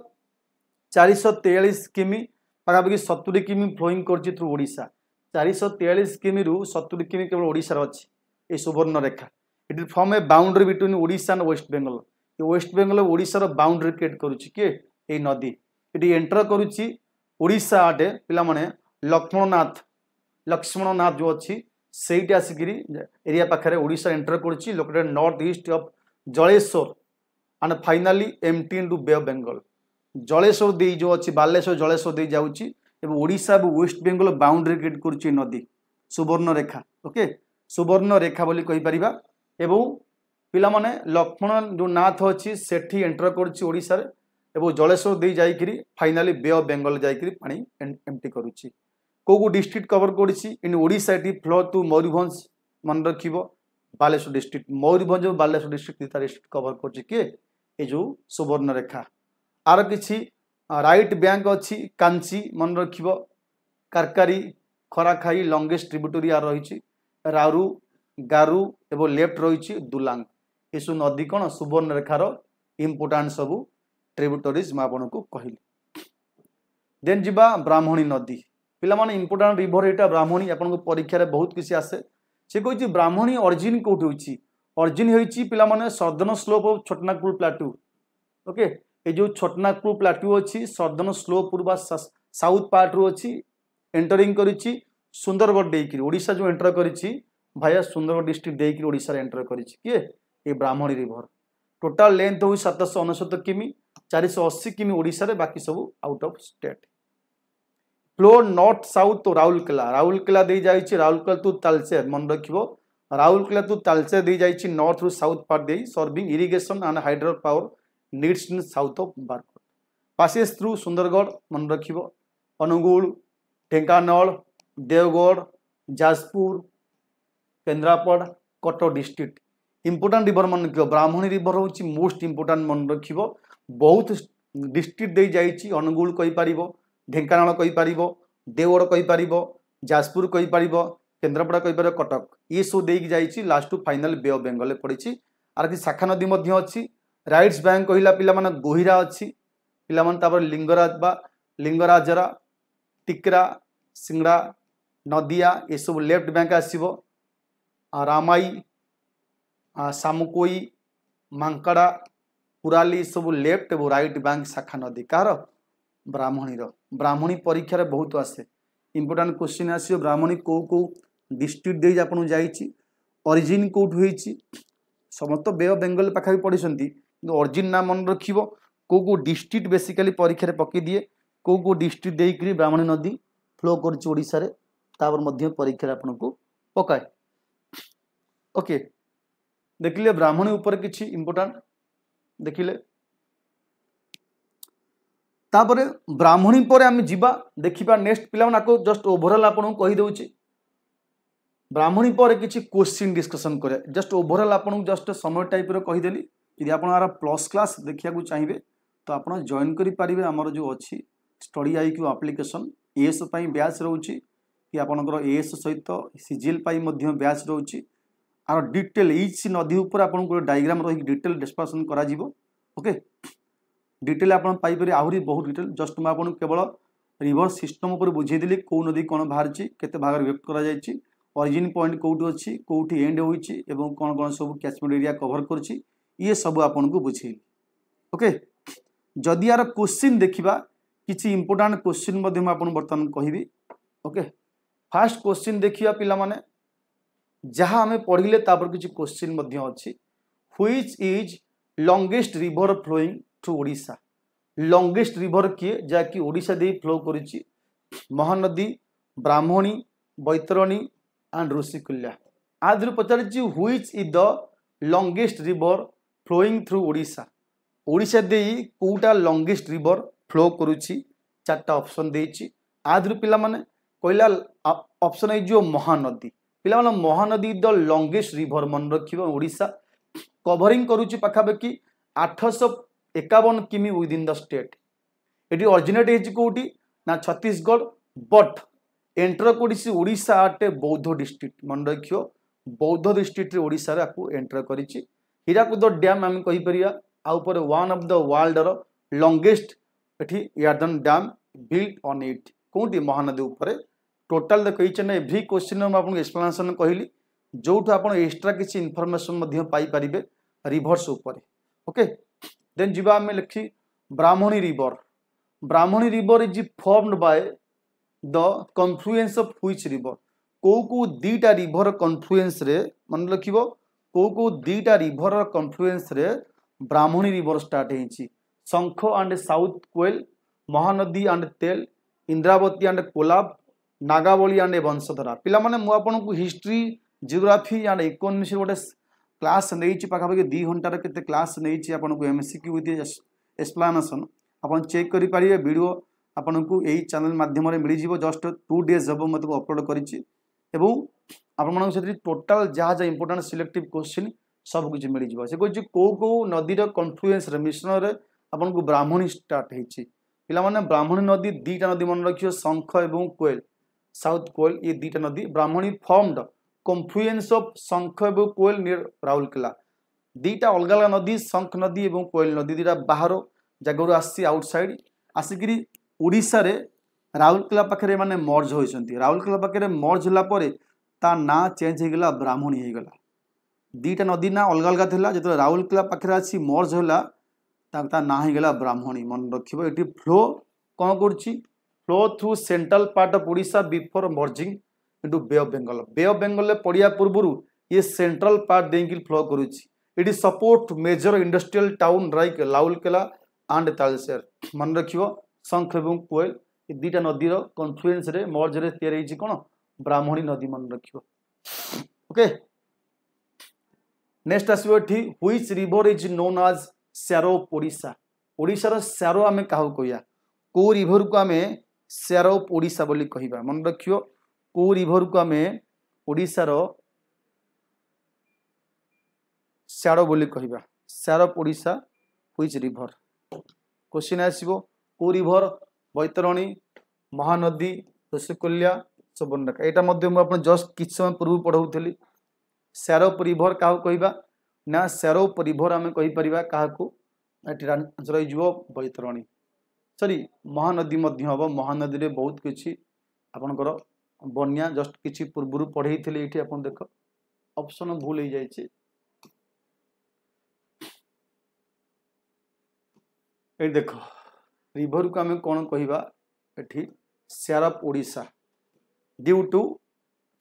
443 किमी पाखापाखि 70 किमी फ्लोइंग कर थ्रू ओडिशा 443 किमी रु 70 किमी केवल ओडिशा अच्छी ये Suvarna Rekha it is form a boundary between Odisha and waste Bengal west Bengal Odisha boundary create करुच्ची किए ये नदी ये एंटर करुच्ची ओडिशा आटे पिला माने लक्ष्मणनाथ जो अच्छी सहीटी आसिकी एरिया पाखे ओडिशा एंटर करुच्ची located north east of Jaleswar and finally empty into bay of Bengal Jaleswar दे जो अच्छी बालेश्वर जलेश्वर दे जाऊँगी Odisha west Bengal boundary create करुच्ची नदी सुवर्ण रेखा ओके सुवर्ण रेखा बोली कहि परिबा एवं पिला माने लक्ष्मण जो नाथ अच्छी सेठी एंटर करुच्ची ओडिशा रे एवं जलेश्वर दे जाइकरी फाइनाली बे ऑफ बेंगल जाइकरी पानी एम्प्टी करुच्ची को डिस्ट्रिक्ट कवर करुच्ची इन ओडिशा टी फ्लो टू मयूरभंज मन रखिबो बालेश्वर डिस्ट्रिक्ट मयूरभंज और बालेश्वर डिस्ट्रिक्ट दिता डिस्ट्रिक्ट कवर करुच्ची के ए जो सुवर्ण रेखा आर किछि राइट बैंक अच्छी कांची मन रखिबो कारकारी खराखाई लंगेस्ट ट्रिब्यूटरी आर रही रारू गारू एवं लेफ्ट रही दुलांग ये सब नदी कौन सुवर्ण रेखार इम्पोर्टाट सब ट्रिब्यूटरीज मुझे को कहली देन जीवा ब्राह्मणी नदी पिला माने इम्पोर्टाट रिभर यहाँ ब्राह्मणी आपको परीक्षा बहुत किसी आसे से कही ब्राह्मणी ऑरिजिन कौट होची ऑरिजिन होची पिला माने southern slope of Chhotanagpur plateau okay ये जो छोटनागपुर प्लाटू अच्छी सदर्न स्लोप पूर्वा साउथ पार्ट रू अच्छी एंटरिंग करिछि सुंदरगढ़ देकी ओडिशा जो एंटर करिछि भाया सुंदरगढ़ डिस्ट्रिक्ट देकी ओडिशा एंटर करिछि किए ये ब्राह्मणी रिभर टोटाल लेंथ हो 769 किमी 480 किमी ओडिशा रे बाकी सब out of state flow north south तो राउरकेला दे जाइछि राउरकेला टू तालचेर मन रखिबो राउरकेला टू तालचेर दे जाइछि नॉर्थ रु साउथ पार्ट दे serving irrigation and hydro power needs in south of Barkot passes through Sundargarh मन रखिबो Anugul Dhenkanal Deogarh Jajpur Kendrapara Cuttack district important river मन रख ब्राह्मणी रिवर हूँ मोस्ट इंपोर्टाट मन रख बहुत डिस्ट्रिक्ट दे जाइए अनुगुल कहीपर ढेंकानाल कहीपर देवगढ़ कहीपर जाजपुर कहीपर केन्द्रापड़ा कहीपर कटक ये सब देकी जाइए last to final bay of Bengal पड़ी आर कि शाखा नदी अच्छी राइट्स बैंक कहला पिला माने गोहिरा अच्छी पिला माने तापर लिंगराज बा लिंगराजरा टिकरा सिंगड़ा नदिया ये सब लेफ्ट बैंक आसीबो रामाई सामुकोई मांकड़ा पुराली सब लेफ्ट और राइट बैंक शाखा नदी कार ब्राह्मणी परीक्षा रे बहुत आसे इंपोर्टेंट क्वेश्चन आसीबो ब्राह्मणी को डिस्ट्रिक्ट दे आपन जाईची ओरिजिन कोठ होईची समस्त बे ऑफ बेंगल पाखा भी पढ़ी ओरिजिन ना मन रखिबो को डिस्ट्रिक्ट बेसिकली परीक्षा रे पकई दिए को डिस्ट्रिक्ट देकरी ब्राह्मणी नदी फ्लो करछि ओडिसा रे तापर मध्य परीक्षा रे आपन को पकाए ओके देखिले ब्राह्मणी ऊपर किछि इंपोर्टेंट देखिले तापर ब्राह्मणी पर आम जीवा देखिबा नेक्स्ट पिला को जस्ट ओवरऑल आपन को कहि दउछि ब्राह्मणी पर किछि क्वेश्चन डिस्कशन करे जस्ट ओवरऑल आपन जस्ट समय टाइप रो कहि देली यदि आपन आरा प्लस क्लास देखिया को चाहिए तो आपन जॉइन करि पारिबे हमर जो अछि स्टडी आईक्यू एप्लिकेशन एएस पई बैच रहउछि कि आपनकर एएस सहित सीजीएल पई मध्य बैच रहउछि आर डिटेल ईच नदी ऊपर आपन को डायग्राम रही डिटेल डिस्कशन करा जिवो ओके डिटेल आपन पाई परि आहुरी बहुत डिटेल जस्ट म आपन केवल रिवर सिस्टम ऊपर बुझे देली को नदी कोन बाहरछि केते भाग व्यक्त करा जायछि ओरिजिन पॉइंट कोउठी अछि कोउठी एंड होइछि एवं कोन कोन सब कैचमेंट एरिया कवर करछि ये सब आपन को बुझेली ओके जदि यार क्वेश्चन देखिबा किछि इंपोर्टेंट क्वेश्चन मध्ये म आपन वर्तमान कहिबी ओके फर्स्ट क्वेश्चन देखिया पिला माने जहाँ हमें पढ़िले तापर किछि क्वेश्चन मध्ये अछि which is longest river flowing through Odisha longest river किए जाकि ओडिशा दे फ्लो करिछि महानदी ब्राह्मणी बैतरणी एंड ऋषिकुल्या आदि पचारिछि which is the longest river flowing through Odisha Odisha दे कोटा लॉन्गेस्ट रिवर फ्लो करुछि चारटा ऑप्शन देछि आदि पिला माने कहला ऑप्शन है जो महानदी पिला माने महानदी द लॉन्गेस्ट रिवर मन रखिबो ओडिशा कवरिंग करुछि पाखापाखि 851 किमी within the state it originate हेछि कोठी ना छत्तीसगढ़ बट एंटर कोडिसी ओडिशा आटे बौद्ध डिस्ट्रिक्ट मन रखियो बौद्ध डिस्ट्रिक्ट रे ओडिशा रे आपको एंटर करिछि हीराकुद डैम हम कहि परिया आउपर वन ऑफ द वर्ल्ड रो लॉन्गेस्ट एठी earthen dam built on it कोंटी महानदी ऊपर टोटल देखो इच एंड एवरी क्वेश्चन में आपको एक्सप्लेनेशन कहली जो आप एक्स्ट्रा किसी इनफॉरमेशन पाई परिबे रिवर्स ऊपर ओके देन जीवा आम लिखी Brahmani river is formed by the confluence of which river को दीटा रिवर कन्फ्लुएंस रे मन रखिबो को दीटा रिवर कन्फ्लुएंस रे ब्राह्मणी रिवर स्टार्ट होईची Sankh and south Koel Mahanadi and Tel Indravati and Kolab Nagavali and Vamsadhara पिला माने मु आपनको हिस्ट्री जियोग्राफी एंड इकोनॉमिक्स गोटे क्लास नहीं पाखापाखि 2 घंटार केते क्लास नहीं आपको एमएससीक्यू विथ एक्सप्लेनेशन आपन चेक करि पारिबे वीडियो आपनको यही चैनल माध्यम मिल जाव जस्ट 2 डेज हम मतलब अपलोड करिछि एवं आपण से टोटाल जहाँ जहाँ इंपोर्टेंट सिलेक्टिव क्वेश्चन सब कुछ मिल जाव से कहछि को नदीर कन्फ्लुएंस रे मिश्रण रे आपनको ब्राह्मणी स्टार्ट होईछि पिला माने ब्राह्मणी नदी दीटा नदी मन रखियो शंख एवं कोएल साउथ कोएल ये दीटा नदी ब्राह्मणी फॉर्म्ड कन्फ्लुएंस ऑफ शंख एवं कोएल नियर राउरकेला दीटा अलग अलग नदी शंख नदी एवं कोएल नदी दीटा बाहर जगह आसी आउटसाइड आसिकी ओडिशा रे राउरकेला पाखे माने मर्ज होइसंती राउरकेला पाखे मर्ज होला परे ता ना चेंज हो गला ब्राह्मणी हो गला दीटा नदी ना अलग अलग थिला जतो राउरकेला पाखे आसी मर्ज होला ता ना हो गला ब्राह्मणी मन रखिबो एटी फ्लो कोन करछि flow through central part of Odisha before merging into bay of Bengal पड़िया पूर्व ये सेंट्रल पार्ट देंकी फ्लो करुछि it support major industrial town like Rourkela and Talcher मन रखिबो शंख एवं कोएल ये दीटा नदीर कन्फ्लुएंस रे मर्ज रे तैयार होइछि कोन ब्राह्मणी नदी मन रखिबो ओके नेक्स्ट आसीबो एठी which river is known as sorrow Odisha Odisha रो सैरो आमे काहू कहया को रिवर को आमे सैरो ओडिशा बोली कहिबा मन रखियो को रिवर को आमे ओडिशा रो सैरो बोली कहिबा sorrow Odisha which river question आसीबो को रिवर बैतरणी महानदी ऋषिकुल्या सुवर्णरेखा एटा मध्य मु आपन जस्ट किछ समय पूर्व पढौथली सैरोप रिवर काहू कहबा ना सैरोप रिवर आमे कहि परिबा काहाकू एटी आंसर हो जिवो बैतरणी सॉरी महानदी मध्य हबो महानदी रे बहुत किछि आपनकर बन्या जस्ट किछि पूर्व पढैथली एठी आपन देखो ऑप्शन भूल हो जाइछि ए देखो रिवर को आम कौन कहवा एठी sorrow of Odisha due to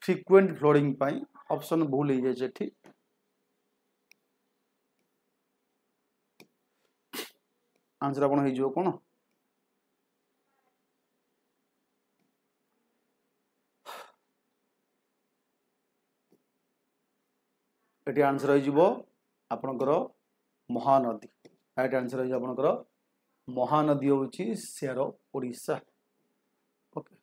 frequent flooding पाई ऑप्शन भूल हो जाए एठी आंसर आपन हो कौन एठी आंसर हो आपनकर महानदी राइट आंसर हो आपनकर महानदी होची sorrow of Odisha okay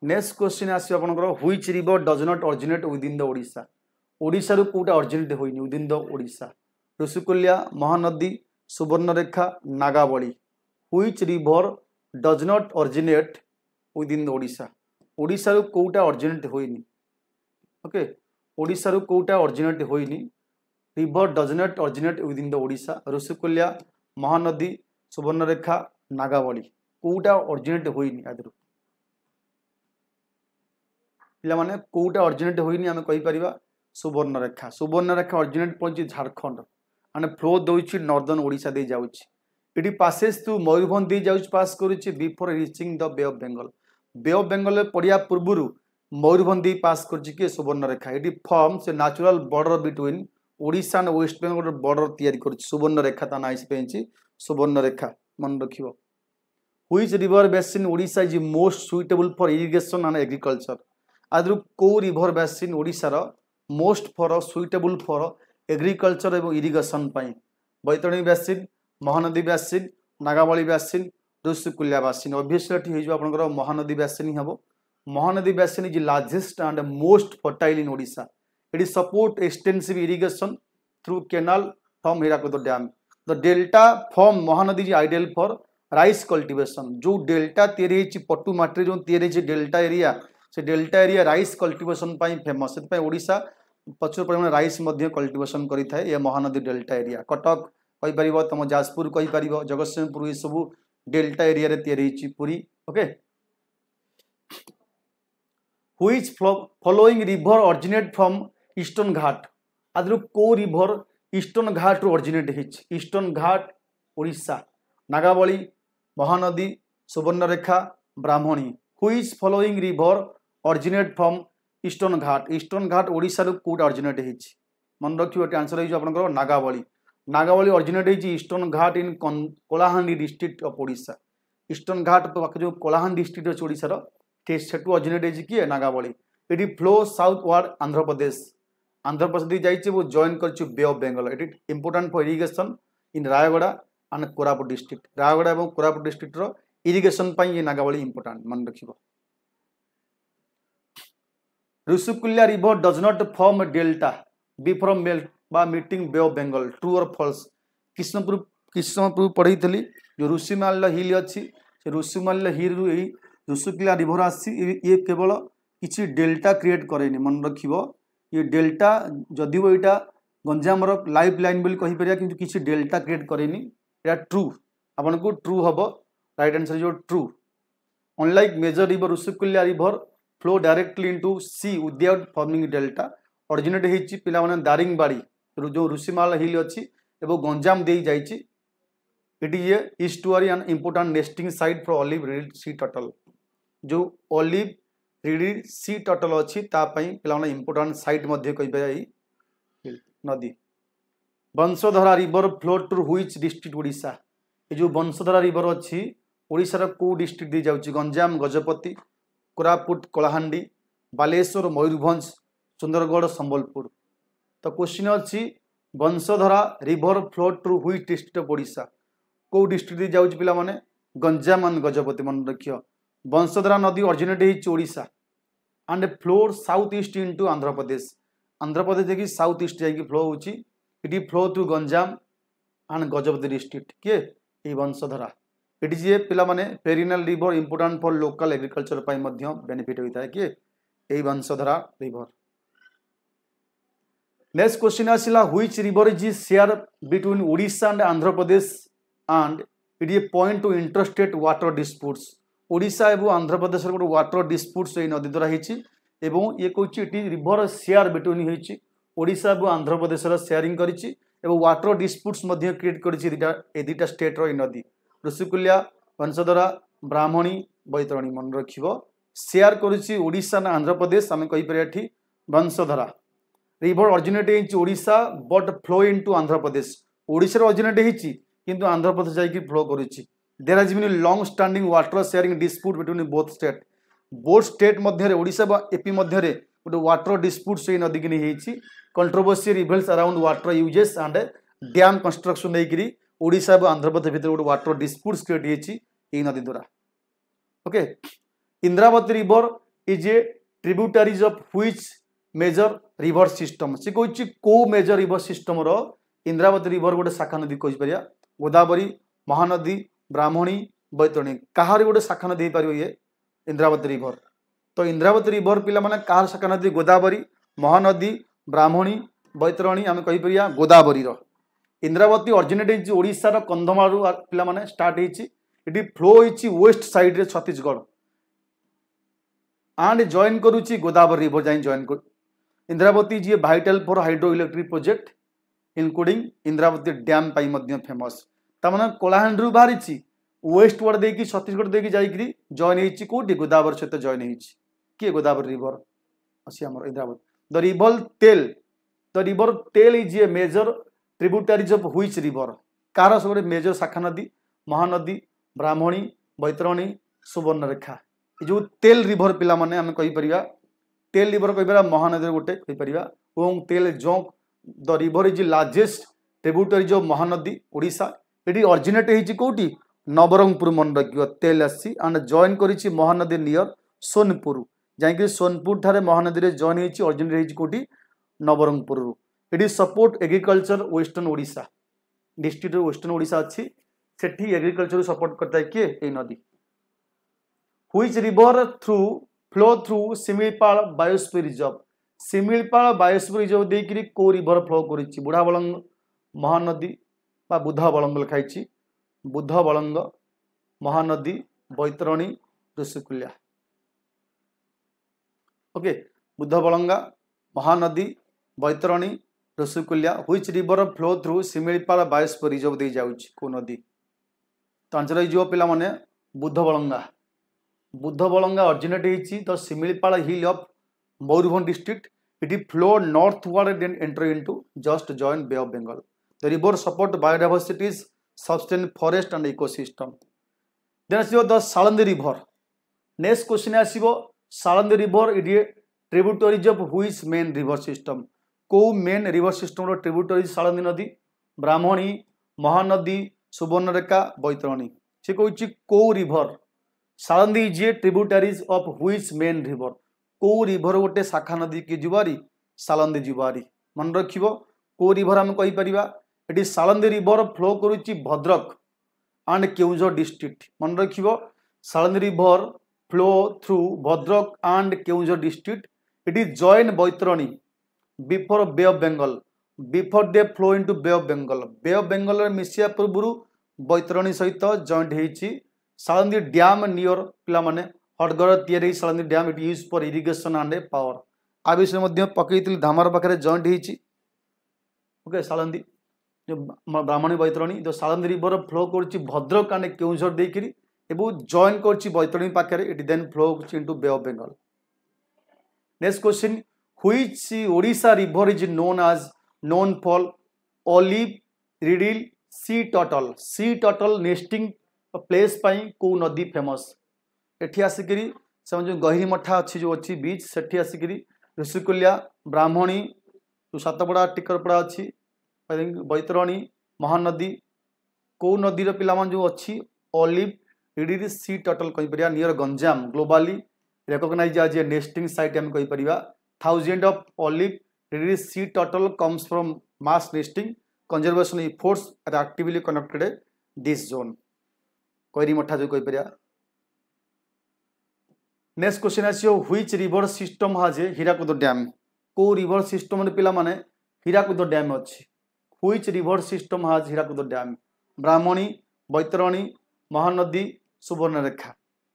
next question आसी आपनकर which river does not originate within the Odisha Odisha रो कोटा ओरिजिनेट होइनी within the Odisha Rushikulya Mahanadi Subarnarekha Nagavali which river does not originate within the Odisha Odisha रो कोटा ओरिजिनेट होइनी ओके ओडिशा रो कोटा ओरिजिनेट होइनी river does not originate within the Odisha Rushikulya Mahanadi Subarnarekha Nagavali कोटा ओरिजिनेट होइनी आदरु पिला माने कोटा ओरिजिनेट होइनी आमे कहि परिबा सुवर्णरेखा ओरिजिनेट पहुंची झारखंड आने फ्लो दोछि नॉर्दर्न ओडिशा दे जाउछि इटी पासेस टू मयूरभंज दे जाउछि पास करूछि before reaching the Bay of Bengal पड़िया पूर्व मयूरभंज दे पास करूछि के सुवर्णरेखा इटी फॉर्म से natural border between Odisha and waste Bengal border तैयारी करूछि सुवर्णरेखा ता नाइस पेंची सुवर्णरेखा मन रखिबो which river basin Odisha is most suitable for irrigation and agriculture आदरु को रिवर बेसिन ओडिशा रो most for suitable for agriculture एवं इरिगेशन पाई Baitarani basin Mahanadi basin Nagavali basin Rushikulya basin obviously एठी हे जो आपनकर महानदी बेसिन ही हबो Mahanadi basin is largest and most fertile in Odisha it is support extensive irrigation through canal from Hirakud dam the delta from Mahanadi is ideal for rice cultivation जो delta तैयारी होछि पट्टू माटी जो तैयारी होछि डेल्टा एरिया से डेल्टा एरिया राइस कल्टीवेशन पाई फेमस से ओडिशा प्रचुर परिमाण राइस कल्टिवेशन करें ये महानदी डेल्टा एरिया कटक कहीपर तुम जाजपुर कहीपर जगतसिंहपुर ये सब डेल्टा एरिया तैयारी Puri okay which following river originate from Eastern Ghat आदि को रिवर ईस्टर्न घाट रू ऑरिजिनेट होती Eastern Ghat Odisha Nagavali Mahanadi Subarnarekha Brahmani which following river originate from Eastern Ghat Odisha रू कोट ऑरिजिनेट होती मन रखिए आंसर हो नागावली नागावली ऑरिजिनेट होती Eastern Ghat in Kalahandi district of Odisha eastern घाट पाखे जो कोलाहांडी डिस्ट्रिक्ट अच्छी ओडिशार सेठू ऑरिजिनेट होती किए नागावली ये flow southward Andhra Pradesh जाइए वो जॉइन कर Bay of Bengal it important for irrigation in Rayagada and Koraput district Rayagada और कोरापुट डिस्ट्रिक्ट इरिगेशन ये नागावली इंपोर्टेंट मन रखिबो Rushikulya river does not form delta before मेल्ट बा meeting Bay of Bengal true और फॉल्स कृष्णपुर पढ़ी जो ऋषिमाल्य हिल अच्छी से ऋषिमाल्य हिल रु ऋषिकुल्या रिवर आसी ये केवल किसी डेल्टा क्रिएट करेनि मन रखिबो ये डेल्टा जदिव यहाँ गंजाम लाइफ लाइन बोली कहीपर कि किसी डेल्टा क्रिएट करेनि या ट्रू आपन को ट्रू हम राइट आंसर जो true unlike major river Rushikulya river flow directly into sea without forming delta originate होती पिला दारिंगबाड़ी जो ऋषिमाला हिल अच्छी एवं गंजाम दे जाइए it is a estuary and important nesting site for olive ridley sea turtle जो ऑलिव रिड सी टर्टल अच्छी पिला इंपोर्टेंट साइट कहीपर नदी Vamsadhara river flow to which district Odisha ये जो बंशधरा रिवर अच्छी ओडिशार को डिस्ट्रिक्ट दे जाउची गंजाम गजपति कोरापुट कलाहांडी बालेश्वर मयूरभंज सुंदरगढ़ संबलपुर तो क्वेश्चन अच्छी Vamsadhara river flow to which district of Odisha को डिस्ट्रिक्ट दे जाउची पिला माने गंजाम एंड गजपति मन रखियो बंशधरा नदी ऑरिजिनेट होती Odisha and flows south east into Andhra Pradesh देखिए साउथ ईस्ट जाकि फ्लो होची it flow through Ganjam and Gajapati district किए ये वंशधरा इट इज ए पिला माने perennial river important for local agriculture पाई मध्य बेनिफिट होता है किए ये वंशधरा रिवर नेक्स्ट क्वेश्चन आसिला which river is share between Odisha and Andhra Pradesh and it is a point to interstate water disputes Odisha एवं आंध्र प्रदेश गोटे वाटर डिस्प्यूट्स ये नदी द्वारा होती ये कौन इट रिवर शेयर बिटवीन होती ओडिशा और आंध्र प्रदेश शेयरिंग करिछि एवं वाटर डिस्प्यूट्स क्रिएट कर दुटा स्टेट रो नदी ऋषिकुल्या वंशधरा ब्राह्मणी बैतरणी मन रखिबो शेयर करुछि ओडिशा ना आंध्र प्रदेश आम कहीपर वंशधरा रिवर ऑरिजिनेट होती Odisha but flow into Andhra Pradesh Odisha originate होती किंतु आंध्र प्रदेश जाकि फ्लो करुछि there has been long standing water sharing dispute between both state मध्य ओडिशा व एपी मध्य गोटे वाटर डिस्प्यूट्स ये नदी की नहीं controversy reveals around water uses and dam construction नहीं ओडिशा और आंध्र प्रदेश भितर गोटे वाटर डिस्प्यूट्स क्रिएट होती नदी द्वारा okay Indravati river is A tributaries of which major river system से कह को मेजर रिवर सिस्टम रो इंद्रावती रिवर गोटे शाखा नदी कहीपर गोदावरी महानदी ब्राह्मणी बैतरणी कहार गोटे शाखा नदी हो पार ये इंद्रावती रिवर तो इंद्रावती रिवर पिला माने कहार शाखा नदी गोदावरी महानदी ब्राह्मणी बैतरणी आम कहीपर गोदावरी इंद्रावती ऑरिजिनेट होती ओडिशा कंधमाल पिला माने स्टार्ट होती फ्लो होती वेस्ट साइड रे छत्तीसगढ़ एंड जॉइन करुच्ची गोदावरी रिवर जाए जॉइन कर इंद्रावती जी vital for hydro electric project including Indravati dam पाई फेमस तमाने कलाहांडी बाहरी वेस्ट वार्ड देखिए छत्तीसगढ़ देखिए जाकि जॉइन होती कौटी गोदावरी सहित जॉइन होती किए गोदावरी रिवर अच्छी आम Indravati the river Tel is a major tributaries of which river कार सब मेजर शाखा नदी महानदी ब्राह्मणी बैतरणी सुवर्णरेखा जो तेल रिवर पिला माने आम कहीपर तेल रिवर कहीपर महानदी गोटे कहीपर और Tel Jonk the river is largest tributaries of Mahanadi Odisha ये ऑरिजिनेट होती कौटी नवरंगपुर मन रखियो तेल आसी एंड जॉइन करिछि महानदी नियर सोनपुर जहाँकि सोनपुर ठारे महानदी रे जॉइन होती ऑरिजिनेट होती कौटी Nabarangpur it is support agriculture western Odisha district western Odisha अच्छी सेठी एग्रीकल्चर सपोर्ट करता है किए ये नदी which river flow through Similipal biosphere reserve Similipal biosphere reserve देकरी को रिवर फ्लो करिछि बुढ़ा बलंग महानदी बा बुधा बलंग लिखाई Budhabalanga Mahanadi Baitarani Rushikulya okay Budhabalanga Mahanadi Baitarani Rushikulya which river flow through Similipal biosphere reserve दे जाउछि को नदी तो आंसर हो पिला माने बुध बलंगा ऑरिजिनेट होइछि the Similipal hill of Mayurbhanj district it flow northward then enter into just join Bay of Bengal the river support biodiversity sustain forest and ecosystem then आसीबो the Salandi river next question आसीबो Salandi river it tributaries of which main river system को main river system रो tributary Salandi नदी ब्राह्मणी महानदी सुवर्णरेखा बैतरणी से कहछि को river Salandi is a tributaries of which main river को river गोटे शाखा नदी की जुआरी सालंदी जुआरी मन रखिबो को रिवर हम कहि परिबा एटी सालंदी रिवर फ्लो करूची भद्रक एंड केउझर डिस्ट्रिक्ट मन रखिबो Salandi river flow through Bhadrak and Keonjhar district it is join Baitarani before Bay of Bengal before they flow into bay of Bengal मिसिया पूर्व बैतरणी सहित जॉइंट होइछि सालंदी डैम नियर पिला माने हडगड़ तैयारी Salandi dam it use for irrigation and power आ विषय मध्य पकईतिल धामर पाखे जॉइंट होइछि ओके सालंदी जो ब्राह्मणी बैतरणी जो सालंदी रिवर फ्लो करछि भद्रक एंड केउझर देकरी एबो जॉइन करछि बैतरणी पाखे it then flow into bay of Bengal next question which Odisha river is known for olive ridley sea turtle nesting place पाई को नदी फेमस एठी आसिकरी से जो गहिरी मठा अच्छी जो अच्छी बीच सेठी आसिकरी ऋषिकुल्या ब्राह्मणी जो सातपड़ा टिकरपड़ा अच्छी बैतरणी महानदी को नदीर पिलामान जो अच्छी ओलिव रिडिल सी टर्टल कहि परिया near Ganjam globally recognise as a nesting site हम कहि परिबा thousand of olive ridley sea turtle comes from mass nesting conservation efforts are actively connected this zone कोइरी मठा जो कहि परिया नेक्स्ट क्वेश्चन आसियो which river system has a Hirakud dam को रिवर सिस्टम रे पिला माने हीराकुद डैम अछि which river system has Hirakud dam Brahmani Baitarani Mahanadi Subarnarekha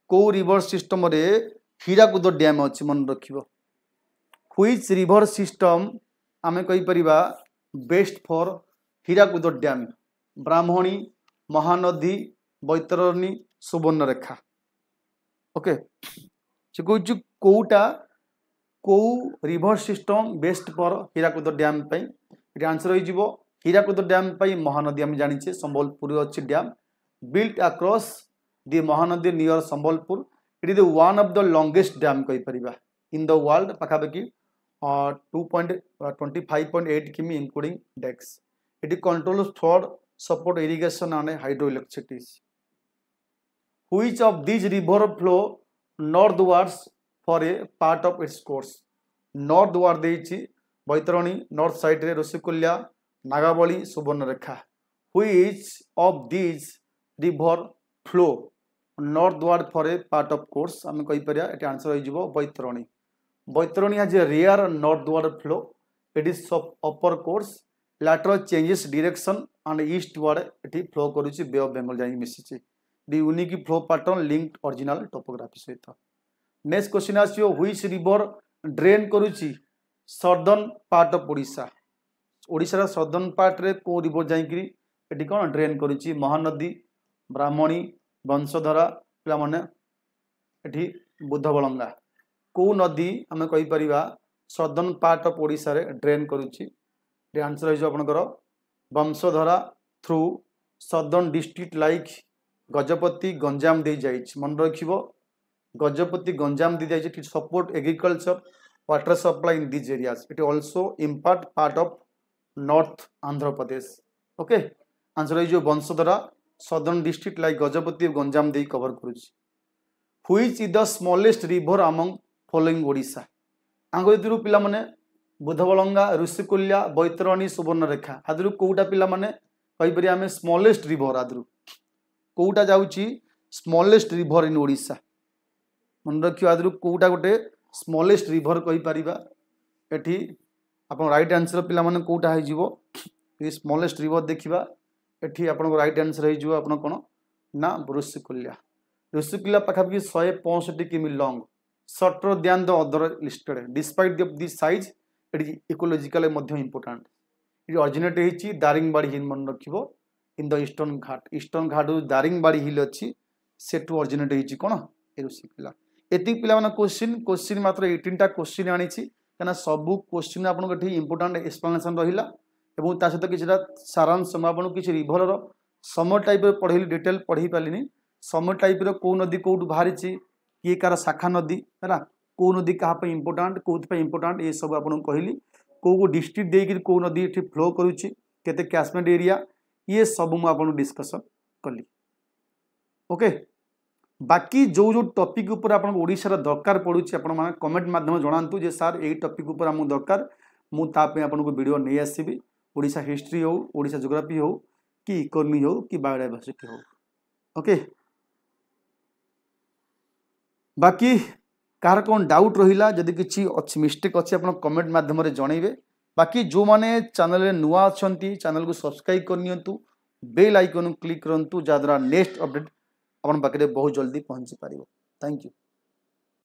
को रिवर सिस्टम रे हीराकुद डैम अछि मन रखिबो व्हिच रिवर सिस्टम आमे कहि परिबा best for Hirakud dam Brahmani Mahanadi Baitarani Subarnarekha okay से कहूँ कौटा कौ river system best for Hirakud dam ये आंसर हो हीराकुद डैम महानदी आम जाने संबलपुर अच्छी dam built across the Mahanadi near Sambalpur it is one of the longest dam कहीपर इन द वर्ल्ड पाखापाखि 2.25.8 किमी including dykes it controls flood support irrigation and hydro electricity which of this river flow northwards for a part of its course northward देछि Baitarani north side रे Rushikulya Nagavali Subarnarekha which of this river flow northward for a part of course आम कहि परिया एटी answer हो Baitarani Baitarani has a rare northward flow it is upper course lateral changes direction and eastward एटी flow करूछि Bay of Bengal जाई मिसिछि the unique flow pattern linked original topography सहित नेक्स्ट क्वेश्चन आसियो व्हिच रिवर ड्रेन करूछि southern part of Odisha Odisha southern part रे को रिवर जाईकरी एटी कोन ड्रेन करूछि महानदी ब्राह्मणी वंशधरा पिला माने एटी बुधबलंगा को नदी आमे कहि परिबा सदर्न पार्ट ऑफ ओडिशा रे ड्रेन करूछि आंसर हो आपनकर Vamsadhara through southern district like Gajapati Ganjam दे जाइए मन रखिबो गजपति गंजाम दे जाइए support agriculture water supply in this areas it also impart part of north Andhra Pradesh okay answer हो Vamsadhara southern district like Gajapati Ganjam दे कवर करुछि which is the smallest river among following Odisha आंग भितर पिला माने बुधबलंगा ऋषिकुल्या बैतरणी सुवर्णरेखा आदि कौटा पिला माने कहीपर आम स्मॉलेस्ट रिवर आदि कौटा जाऊँगी स्मॉलेस्ट रिवर इन ओडिशा मन रखियो आदि कौटा गोटे स्मॉलेस्ट रिवर कहीपर एठी आपन राइट आंसर पिला माने कोटा है जीवो ये स्मॉलेस्ट रिवर देखिबा एठी आपन राइट आंसर है जीवो आपन कोन ना ऋषिकुल्या पाखापाखि 165 किमी long shorter than the other listed despite this size एटी इकोलॉजिकल मध्य इंपोर्टेंट ये ऑरिजिनेट होईची दारिंगबाड़ी हिल मन रखिबो in the eastern ghat Daringbadi hill अच्छी सेटू ऑरिजिनेट होईची कोन ए ऋषिकुल्या एति पिला माने क्वेश्चन मात्र 18 टा क्वेश्चन आनीची कना सब क्वेश्चन आपन एठी इंपोर्टेंट एक्सप्लेनेशन रहिला एवं ता सहित किछटा सारांश आपन किछ रिवर रो समर टाइप पढ़ेली डिटेल पढ़ी पालिनी समर टाइप रो को नदी कोउठ बाहरिची किए कार शाखा नदी है को नदी क्या इंपोर्टाट कौन इंपोर्टाट ये सब आपको कहली को डिस्ट्रिक्ट देकर को नदी ये फ्लो करुच्ची केते कैचमेंट एरिया ये सब मुझे डिस्कसन कली ओके बाकी जो जो टॉपिक ऊपर आपन ओडिशा दरकार पड़ुची आपण माने कमेंट माध्यम जणांतु जे सर यही टॉपिक ऊपर हमु दरकार मु तापे आपन को वीडियो नहीं आसीबी ओडिशा हिस्ट्री हो ओडिशा ज्योग्राफी हो कि इकोनॉमी हो कि बायोडायवर्सिटी हो ओके बाकी कार कौन डाउट रहिला जदि किछि अच्छी मिस्टेक अच्छी आपन कमेंट माध्यम रे जणैबे बाकी जो माने चैनल रे नुआ अछंती चैनल को सब्सक्राइब करनियंतु बेल आइकन क्लिक करंतु जाद्रा नेक्स्ट अपडेट अपन पाखे बहुत जल्दी पहुंची पारिबो थैंक यू।